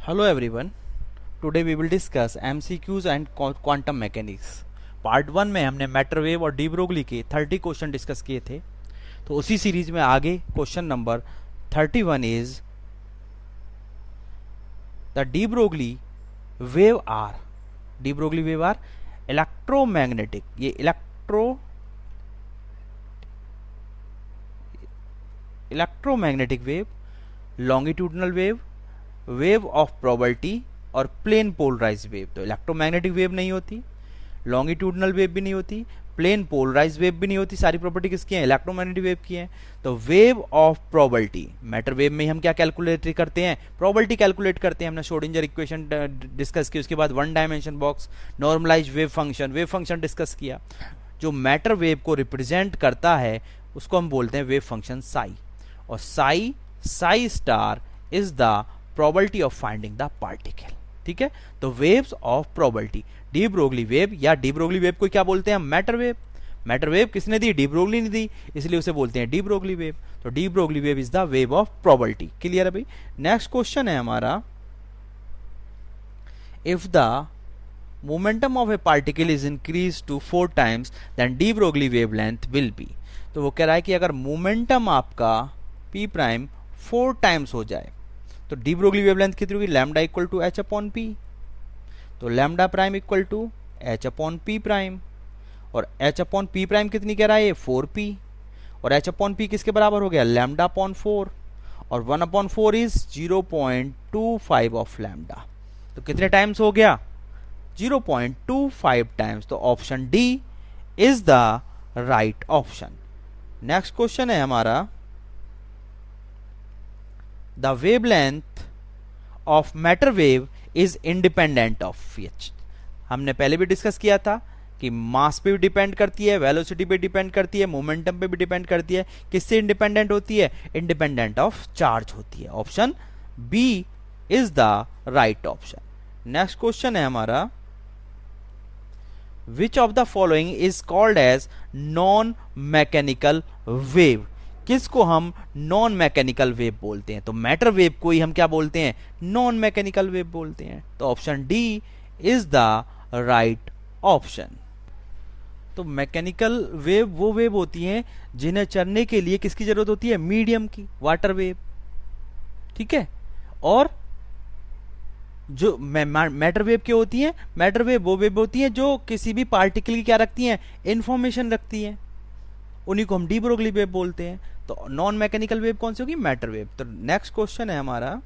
Hello everyone. Today we will discuss MCQs and quantum mechanics. Part 1 में हमने matter wave और de Broglie के 30 question discuss किए थे। तो उसी सीरीज में आगे question number 31 is the de Broglie wave are. De Broglie wave are electromagnetic. ये electromagnetic wave, longitudinal wave, wave of probability और प्लेन पोलराइज वेव। तो इलेक्ट्रोमैग्नेटिक वेव नहीं होती, लॉन्गिट्यूडनल वेव भी नहीं होती, प्लेन पोलराइज वेव भी नहीं होती। सारी प्रॉपर्टी किसकी है? इलेक्ट्रोमैग्नेटिक वेव की है। तो wave of probability, matter wave में हम क्या कैलकुलेट करते हैं? प्रोबेबिलिटी कैलकुलेट करते हैं। हमने श्रोडिंगर इक्वेशन डिस्कस की, उसके बाद one dimension box, normalised wave function discuss किया। जो मैटर वेव को रिप्रेजेंट करता है उसको हम बोलते हैं वेव फंक्शन साई, और Sai star is the probability of finding the particle. ठीक है, तो waves of probability, D Broglie wave या डी ब्रोगली वेव को क्या बोलते हैं? Matter wave. मैटर वेव किसने दी? डी ब्रोगली ने दी, इसलिए उसे बोलते हैं डी ब्रोगली वेव। तो de Broglie wave is the wave of probability. Clear है भाई? नेक्स्ट क्वेश्चन है हमारा, if the momentum of a particle is increase to 4 times then de Broglie wavelength will be. तो वो कह रहा है कि अगर मोमेंटम आपका p प्राइम 4 times हो जाए तो डी ब्रोगली वेवलेंथ कितनी होगी? Lambda equal to H upon P. तो lambda prime equal to H upon P prime, और एच अपॉन पी प्राइम कितनी कह रहा है? 4p, और एच अपॉन पी किसके बराबर हो गया? लैम्डा अपॉन 4, और 1 अपॉन 4 इज 0.25 ऑफ लैम्डा। तो कितने टाइम्स हो गया? 0.25 टाइम्स। तो option D is the right option. Next question है हमारा, the wavelength of matter wave is independent of which। हमने पहले भी डिस्कस किया था कि मास पे भी डिपेंड करती है, वेलोसिटी पे डिपेंड करती है, मोमेंटम पे भी डिपेंड करती है। किससे इंडिपेंडेंट होती है? इंडिपेंडेंट ऑफ चार्ज होती है। Option B is the right option. Next question है हमारा, which of the following is called as non mechanical wave. किसको हम नॉन मैकेनिकल वेव बोलते हैं? तो मैटर वेव को ही हम क्या बोलते हैं? नॉन मैकेनिकल वेव बोलते हैं। तो option D is the right option. तो मैकेनिकल वेव वो वेव होती हैं जिन्हें चलने के लिए किसकी जरूरत होती है? मीडियम की, वाटर वेव। ठीक है, और जो मैटर वेव क्या होती है? मैटर वेव वो वेव होती है जो किसी भी पार्टिकल की क्या रखती हैं? इंफॉर्मेशन रखती हैं, उन्हीं को हम डी ब्रोगली वेव बोलते हैं। तो नॉन मैकेनिकल वेव कौन सी होगी? Matter wave. तो नेक्स्ट क्वेश्चन है हमारा,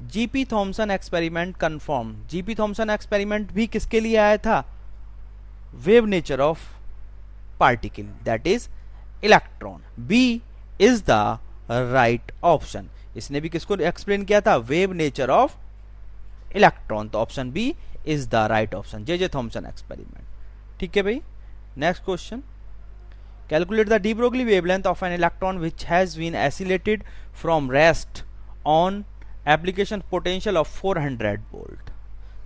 G P Thomson experiment confirm. G P Thomson experiment भी किसके लिए आया था? Wave nature of particle, that is electron. B is the right option. इसने भी किसको एक्सप्लेन किया था? Wave nature of electron. तो option B is the right option, J Thomson experiment. ठीक है भाई। Next question, calculate the de Broglie wavelength of an electron which has been accelerated from rest on application potential of 400 volt.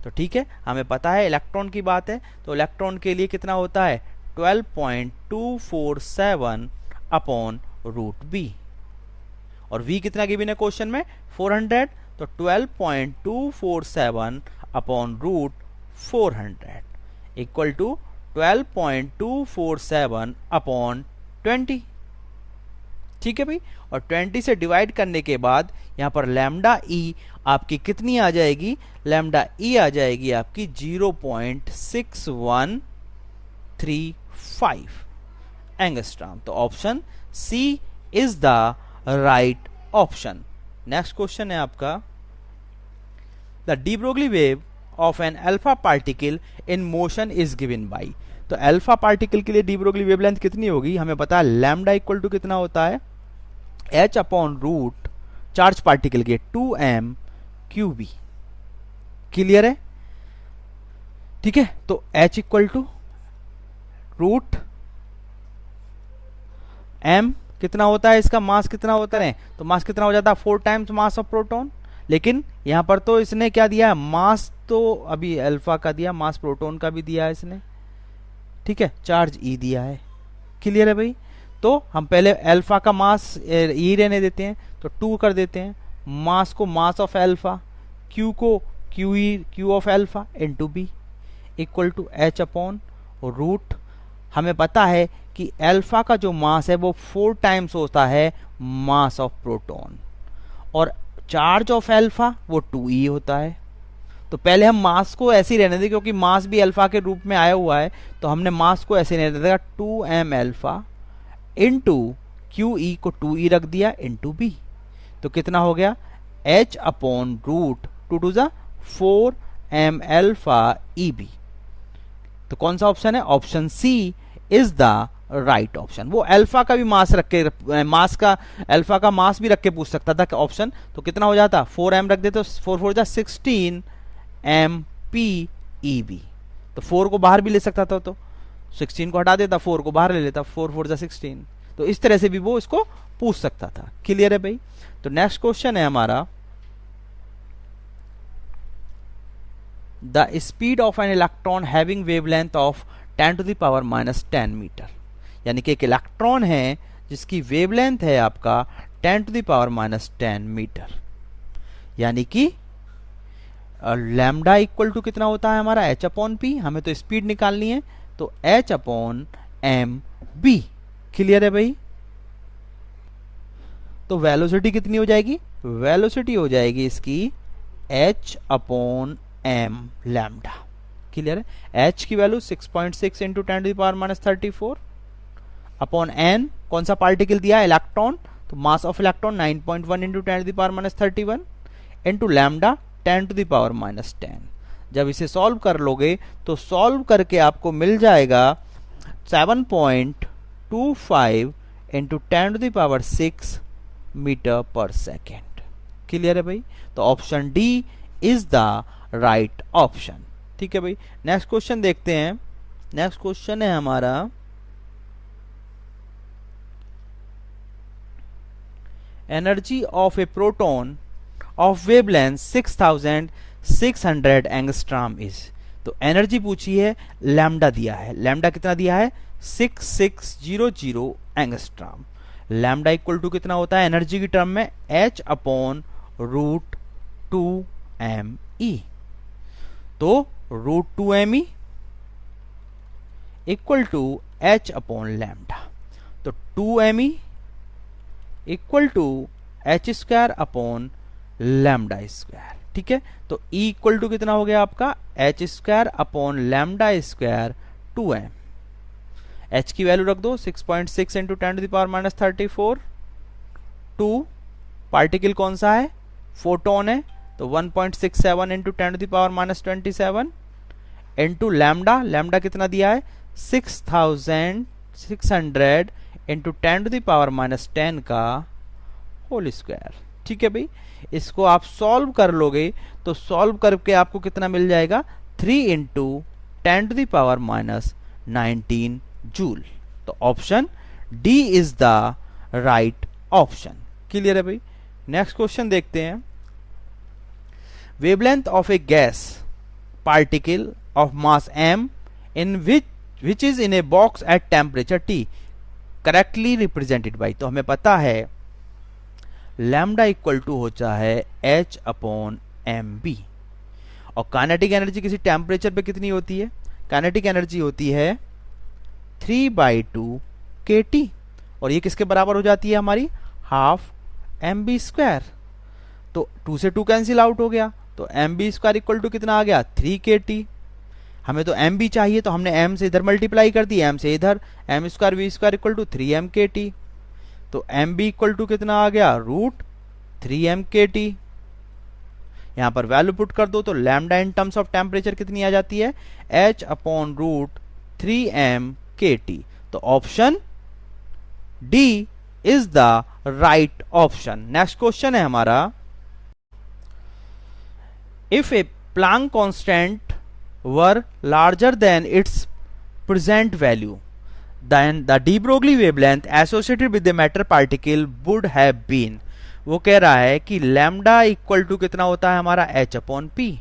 तो ठीक है, हमें पता है इलेक्ट्रॉन की बात है, तो इलेक्ट्रॉन के लिए कितना होता है? 12.247 अपॉन रूट बी, और v कितना गिवन है क्वेश्चन में? 400। तो 12.247 upon root 400 equal to 12.247 upon 20। ठीक है भाई, और 20 से डिवाइड करने के बाद यहां पर लैम्डा ई आपकी कितनी आ जाएगी? लैम्डा ई आ जाएगी आपकी 0.6135 एंगस्ट्रॉम। तो option C is the right option. Next question है आपका, the de Broglie wave of an alpha particle in motion is given by. तो अल्फा पार्टिकल के लिए डी ब्रोगली वेवलेंथ कितनी होगी? हमें पता है लैम्डा इक्वल टू कितना होता है? H upon root charge particle के 2m क्यूबी। क्लियर है? ठीक है, तो h equal to root m कितना होता है? इसका मास कितना होता है? तो मास कितना हो जाता है? 4 times मास ऑफ प्रोटॉन। लेकिन यहां पर तो इसने क्या दिया है? मास तो अभी अल्फा का दिया, मास प्रोटॉन का भी दिया है इसने। ठीक है, चार्ज ई दिया है। क्लियर है भाई? तो हम पहले अल्फा का मास ई रहने देते हैं, तो 2 कर देते हैं, मास को मास ऑफ अल्फा, क्यू को Q of alpha into B equal to H upon root. हमें पता है कि अल्फा का जो मास है वो 4 टाइम्स होता है मास ऑफ प्रोटॉन, और चार्ज ऑफ अल्फा वो 2e होता है। तो पहले हम मास को ऐसे ही रहने दें, क्योंकि मास भी अल्फा के रूप में आया हुआ है, तो हमने मास को ऐसे रहने देगा 2m alpha into Q E को 2e रख दिया इंटू बी। तो कितना हो गया h अपॉन रूट 2 टू ज़ा 4m अल्फा ई बी। तो कौन सा ऑप्शन है? Option C is the right option. वो अल्फा का भी मास रख के, मास का अल्फा का मास भी रख के पूछ सकता था ऑप्शन, तो कितना हो जाता? 4m रख देते, तो 4 4 जा 16 एम पी ई बी। तो 4 को बाहर भी ले सकता था, तो 16 को हटा देता, 4 को बाहर ले लेता, 4 4 जा 16। तो इस तरह से भी वो इसको पूछ सकता था। क्लियर है भाई? तो नेक्स्ट क्वेश्चन है हमारा, the speed of an electron having wavelength of 10 to the power -10 metre. यानी कि एक इलेक्ट्रॉन है जिसकी वेवलेंथ है आपका 10 टू द पावर -10 मीटर, यानी कि लैम्डा इक्वल टू कितना होता है हमारा? h upon P. हमें तो स्पीड निकालनी है, तो h upon M B. Clear है भाई? तो वेलोसिटी कितनी हो जाएगी? वेलोसिटी हो जाएगी इसकी h upon M lambda. Clear है? h की value 6.6 into 10 to the power -34 upon n, कौन सा पार्टिकल दिया है? इलेक्ट्रॉन, तो mass of electron 9.1 into 10 to the power -31 into lambda 10 to the power -10। जब इसे सॉल्व कर लोगे तो सॉल्व करके आपको मिल जाएगा 7.25 into 10 to the power 6 metre पर सेकेंड। क्लियर है भाई? तो option D is the right option. ठीक है भाई, नेक्स्ट क्वेश्चन देखते हैं। नेक्स्ट क्वेश्चन है हमारा, energy of A proton of wavelength 6600 angstrom is. तो एनर्जी पूछी है, लैम्डा दिया है। लैम्डा कितना दिया है? 6600 एंगस्ट्रॉम। लैम्डा इक्वल टू कितना होता है एनर्जी की टर्म में? h upon root 2me। तो root 2me equal to h upon lambda. तो 2me equal to H square upon lambda square. ठीक है, तो E इक्वल टू कितना हो गया आपका? H square upon lambda square 2m। h की वैल्यू रख दो 6.6 into 10 to the power -34। 2 particle कौन सा है? फोटोन है, तो 1.67 into 10 to the power -27 into lambda. Lambda कितना दिया है? 6600 इंटू 10 टू द पावर -10 का होल स्क्वायर। ठीक है भाई, इसको आप सॉल्व कर लोगे तो सॉल्व करके आपको कितना मिल जाएगा? 3 into 10 to the power -19 joule. तो option D is the right option. Clear है भाई? नेक्स्ट क्वेश्चन देखते हैं। Wavelength of a gas particle of mass m in which is in a box at temperature T correctly represented by. तो हमें पता है lambda equal to होता है h अपॉन एम बी, और काइनेटिक एनर्जी किसी टेम्परेचर पे कितनी होती है? काइनेटिक एनर्जी होती है 3/2 kT, और ये किसके बराबर हो जाती है हमारी? Half M B square. तो 2 से 2 कैंसिल आउट हो गया, तो M B square equal to कितना आ गया? 3 kT। हमें तो एम बी चाहिए, तो हमने एम से इधर मल्टीप्लाई कर दी, एम से इधर, M square V square equal to 3m kT। तो एम बी इक्वल टू कितना आ गया? Root 3m kT। यहां पर वैल्यू पुट कर दो, तो lambda in terms of temperature कितनी आ जाती है? h upon root 3m kT। तो option D is the right option. Next question है हमारा, if a Planck constant were larger than its present value, then the de Broglie wavelength associated with the matter particle would have been। वो कह रहा है कि lambda equal to कितना होता है हमारा? h upon P.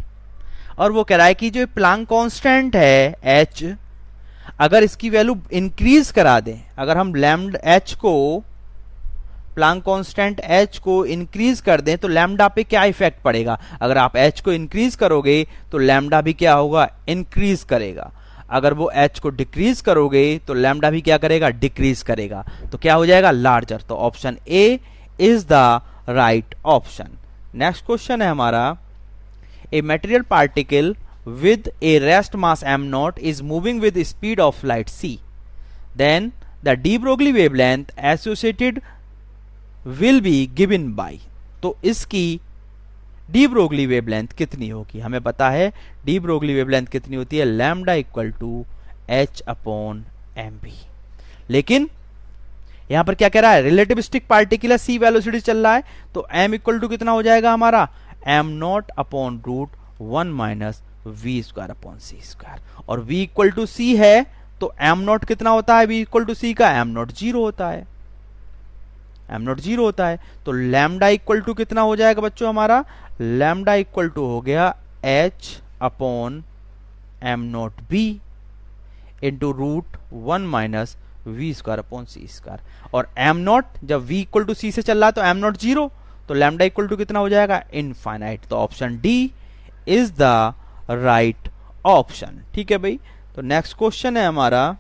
और वो कह रहा है कि जो प्लांक कांस्टेंट है h, अगर इसकी वैल्यू इंक्रीज करा दें, अगर हम लैम्डा एच को, प्लांक कांस्टेंट एच को इंक्रीज कर दें तो लैम्डा पे क्या इफेक्ट पड़ेगा? अगर आप एच को इंक्रीज करोगे तो लैम्डा भी क्या होगा? इंक्रीज करेगा। अगर वो एच को डिक्रीज करोगे तो लैम्डा भी क्या करेगा? डिक्रीज करेगा। तो क्या हो जाएगा? लार्जर। तो option A is the right option. Next question है हमारा, a material particle with a rest mass m0 is moving with the speed of light c, then the de Broglie wavelength associated will be given by। तो इसकी D Broglie wavelength कितनी होगी? हमें पता है D Broglie wavelength कितनी होती है? Lambda equal to H upon M B. लेकिन यहां पर क्या कह रहा है? रिलेटिविस्टिक पार्टिकल है, सी वेलोसिटी चल रहा है, तो एम इक्वल टू कितना हो जाएगा हमारा? M not upon root 1 minus V square upon C square. और v इक्वल टू सी है तो एम नॉट कितना होता है? v इक्वल टू सी का एम नॉट 0 होता है, एम नॉट 0 होता है। तो लैम्डा इक्वल टू कितना हो जाएगा बच्चों हमारा? लैम्डा इक्वल टू हो गया h upon M nought B into root 1 minus V square upon C square. और एम नॉट जब v इक्वल टू सी से चल रहा है तो एम नॉट 0, तो लैम्डा इक्वल टू कितना हो जाएगा? इनफाइनाइट। तो option D is the right option. ठीक है भाई। तो नेक्स्ट क्वेश्चन है हमारा,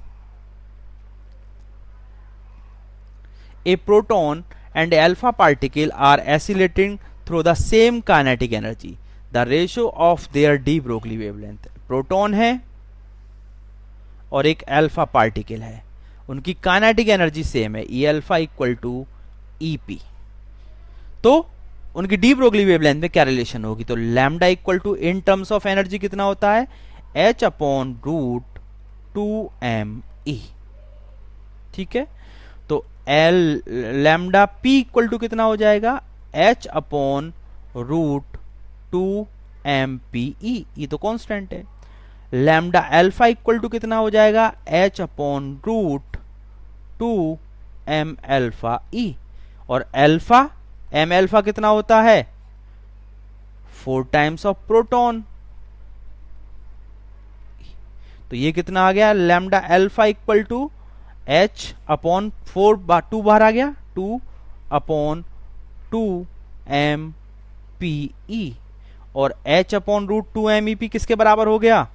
a proton and alpha particle are oscillating through the same kinetic energy, the ratio of their de Broglie wavelength. Proton है और एक अल्फा पार्टिकल है, उनकी काइनेटिक एनर्जी सेम है, E alpha equal to E P. तो उनकी D Broglie wavelength में क्या रिलेशन होगी? तो lambda equal to in terms of energy कितना होता है? H upon root 2m E. ठीक है। तो L lambda P equal to कितना हो जाएगा? H upon root 2m/p E. ये तो कांस्टेंट है। लैम्डा अल्फा इक्वल टू कितना हो जाएगा? H upon root 2m alpha e. और अल्फा एम अल्फा कितना होता है? 4 टाइम्स ऑफ प्रोटॉन। तो ये कितना आ गया? Lambda alpha equal to H upon 4 2 बाहर आ गया, 2 अपॉन 2m/p। और h अपॉन रूट 2m/p किसके बराबर हो गया?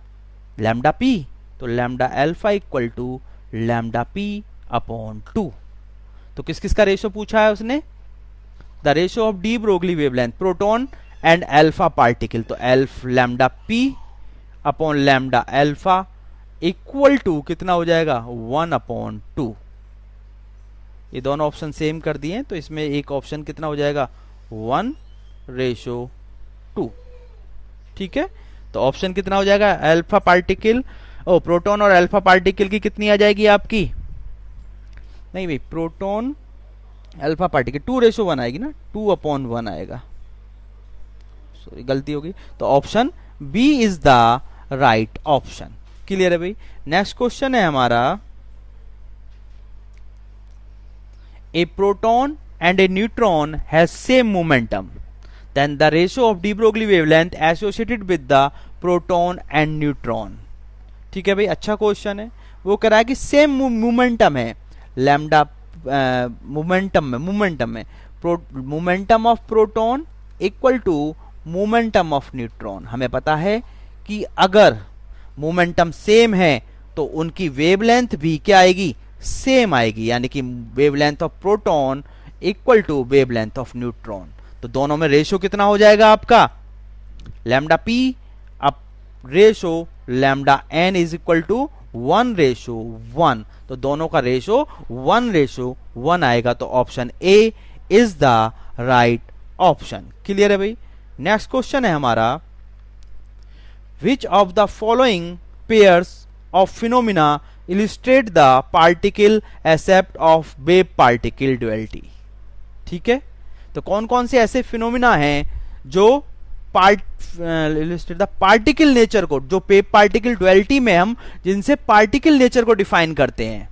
Lambda p। तो lambda alpha equal to lambda p upon 2। तो किस किस का रेशियो पूछा है उसने? The ratio of de Broglie wavelength proton and alpha particle. तो lambda p upon lambda alpha equal to कितना हो जाएगा? 1 अपॉन 2। ये दोनों ऑप्शन सेम कर दिए, तो इसमें एक ऑप्शन कितना हो जाएगा? 1:2। ठीक है। तो ऑप्शन कितना हो जाएगा? अल्फा पार्टिकल प्रोटॉन और अल्फा पार्टिकल की कितनी आ जाएगी आपकी? नहीं भाई, प्रोटॉन अल्फा पार्टिकल 2:1 आएगी ना, 2/1 आएगा। सॉरी गलती होगी। तो option B is the right option. Clear है भाई। नेक्स्ट क्वेश्चन है हमारा, a proton and a neutron has same momentum, then the ratio of de Broglie wavelength associated with the proton and neutron. ठीक है भाई, अच्छा क्वेश्चन है। वो कह रहा है कि सेम मोमेंटम है, लैम्डा मोमेंटम में momentum of proton equal to momentum of neutron. हमें पता है कि अगर मोमेंटम सेम है तो उनकी वेवलेंथ भी क्या आएगी? सेम आएगी, यानी कि wavelength of proton equal to wavelength of neutron. तो दोनों में रेशियो कितना हो जाएगा आपका? Lambda P up ratio lambda N is equal to 1:1। तो दोनों का रेशियो 1:1 आएगा। तो option A is the right option. Clear है भाई। नेक्स्ट क्वेश्चन है हमारा, which of the following pairs of phenomena illustrate the particle aspect of wave particle duality. ठीक है। तो कौन कौन से ऐसे फिनोमिना हैं जो इलिस्ट्रेट द पार्टिकल नेचर को, जो वेव पार्टिकल ड्युअलिटी में हम जिनसे पार्टिकल नेचर को डिफाइन करते हैं।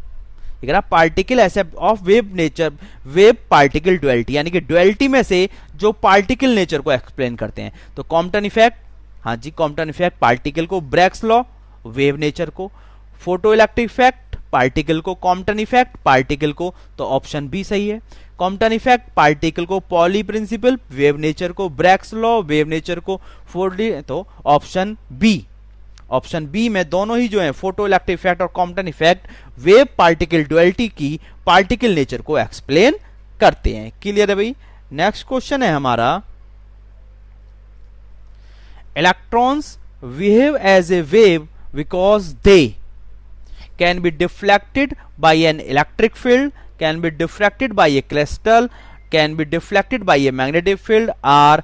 Particle aspect of wave nature, wave particle duality, यानी कि ड्युअलिटी में से जो पार्टिकल नेचर को एक्सप्लेन करते हैं। तो कॉम्पटन इफेक्ट, हाँ जी कॉम्पटन इफेक्ट पार्टिकल को, ब्रैग्स लॉ वेव नेचर को, फोटो इलेक्ट्रिक इफेक्ट, पार्टिकल को कॉम्पटन इफेक्ट, पार्टिकल को, तो ऑप्शन बी सही है। कॉम्पटन इफेक्ट, पार्टिकल को पॉली प्रिंसिपल, वेव नेचर को ब्रैग्स लॉ, वेव नेचर को फोर्डी, तो ऑप्शन बी। ऑप्शन बी में दोनों ही जो है फोटो इलेक्ट्रिक इफेक्ट और Compton effect wave particle duality की पार्टिकल नेचर को एक्सप्लेन करते हैं। क्लियर है भाई। नेक्स्ट क्वेश्चन है हमारा, electrons behave as a wave because they can be deflected by an electric field, can be deflected by a crystal, can be deflected by a magnetic field, are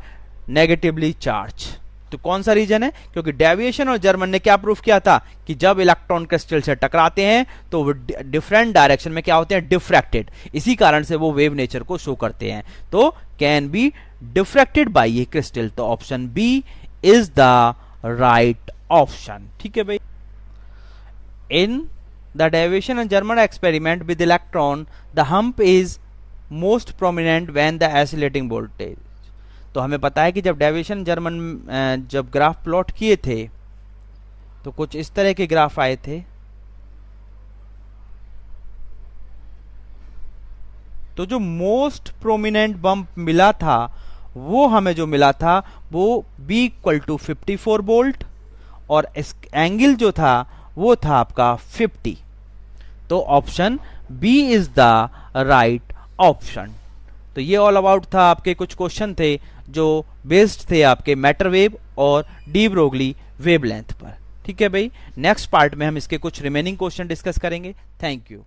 negatively charge. तो कौन सा reason है? क्योंकि deviation और German ने क्या proof किया था कि जब इलेक्ट्रॉन क्रिस्टल से टकराते हैं तो वो डिफरेंट डायरेक्शन में क्या होते हैं? डिफ्रैक्टेड। इसी कारण से वो वेव नेचर को शो करते हैं। तो can be diffracted by a crystal, तो option B is the right option. ठीक है भाई। In the Davisson and Germer experiment with electron the hump is most prominent when the oscillating voltage. तो हमें पता है कि जब डेविएशन जर्मन जब ग्राफ प्लॉट किए थे तो कुछ इस तरह के ग्राफ आए थे। तो जो मोस्ट प्रोमिनेंट बम्प मिला था वो हमें जो मिला था वो B = 54 वोल्ट और इस एंगल जो था वो था आपका 50। तो option B is the right option. तो ये ऑल अबाउट था, आपके कुछ क्वेश्चन थे जो बेस्ड थे आपके मैटर वेव और डी ब्रोगली वेवलेंथ पर। ठीक है भाई। नेक्स्ट पार्ट में हम इसके कुछ रिमेनिंग क्वेश्चन डिस्कस करेंगे। Thank you.